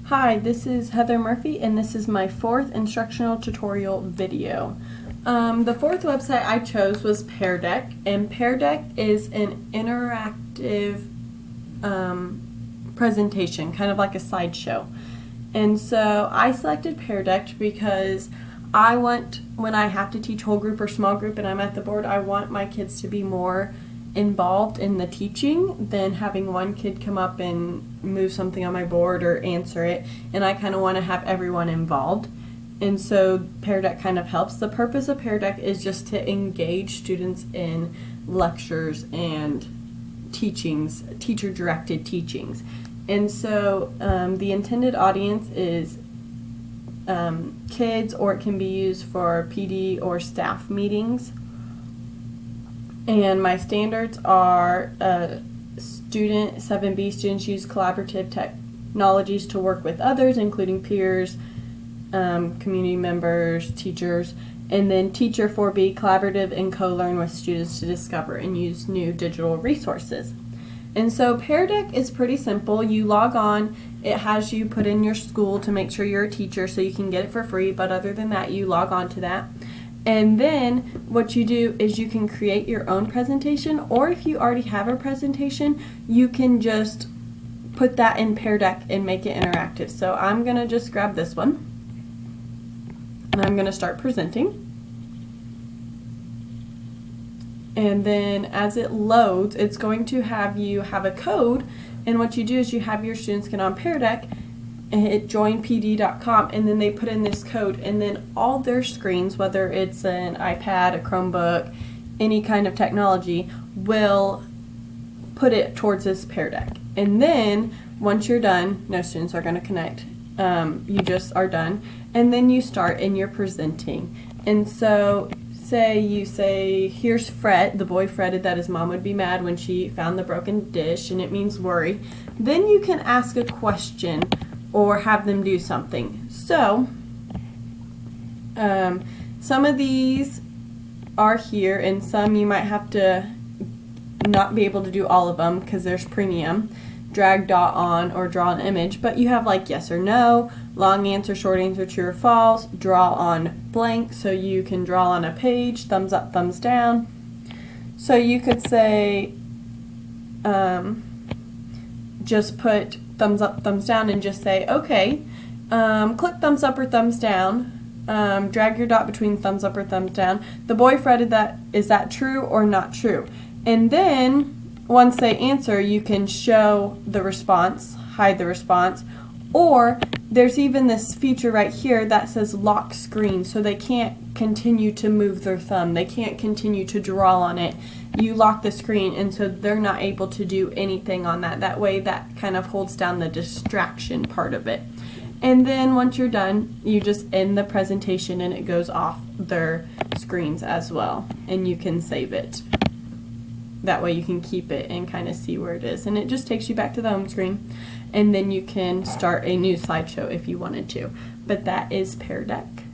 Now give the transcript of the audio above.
Hi, this is Heather Murphy and this is my fourth instructional tutorial video. The fourth website I chose was Peardeck, and Peardeck is an interactive presentation, kind of like a slideshow. And so I selected Peardeck because I want, when I have to teach whole group or small group and I'm at the board, I want my kids to be more involved in the teaching than having one kid come up and move something on my board or answer it, and I kind of want to have everyone involved. And so Peardeck kind of helps. The purpose of Peardeck is just to engage students in lectures and teachings, teacher-directed teachings. And so the intended audience is kids, or it can be used for PD or staff meetings. And my standards are student 7B, students use collaborative technologies to work with others, including peers, community members, teachers. And then teacher 4B, collaborative and co-learn with students to discover and use new digital resources. And so Peardeck is pretty simple. You log on, it has you put in your school to make sure you're a teacher so you can get it for free, but other than that you log on to that. And then what you do is you can create your own presentation, or if you already have a presentation, you can just put that in Peardeck and make it interactive. So I'm going to just grab this one, and I'm going to start presenting. And then as it loads, it's going to have you have a code, and what you do is you have your students get on Peardeck and hit joinpd.com, and then they put in this code, and then all their screens, whether it's an iPad, a Chromebook, any kind of technology, will put it towards this Peardeck. And then once you're done, no students are going to connect, you just are done, and then you start and you're presenting. And so say you say, here's Fred, the boy fretted that his mom would be mad when she found the broken dish, and it means worry. Then you can ask a question or have them do something. So some of these are here, and some you might have to not be able to do all of them because there's premium. Drag dot on or draw an image, but you have like yes or no, long answer, short answer, true or false, draw on blank, so you can draw on a page, thumbs up, thumbs down. So you could say just put thumbs up, thumbs down, and just say okay, click thumbs up or thumbs down, drag your dot between thumbs up or thumbs down. The boy fretted that, is that true or not true? And then once they answer, you can show the response, hide the response, or there's even this feature right here that says lock screen, so they can't continue to move their thumb, they can't continue to draw on it. You lock the screen, and so they're not able to do anything on that. That way that kind of holds down the distraction part of it. And then once you're done, you just end the presentation and it goes off their screens as well, and you can save it. That way you can keep it and kind of see where it is, and it just takes you back to the home screen, and then you can start a new slideshow if you wanted to. But that is Peardeck.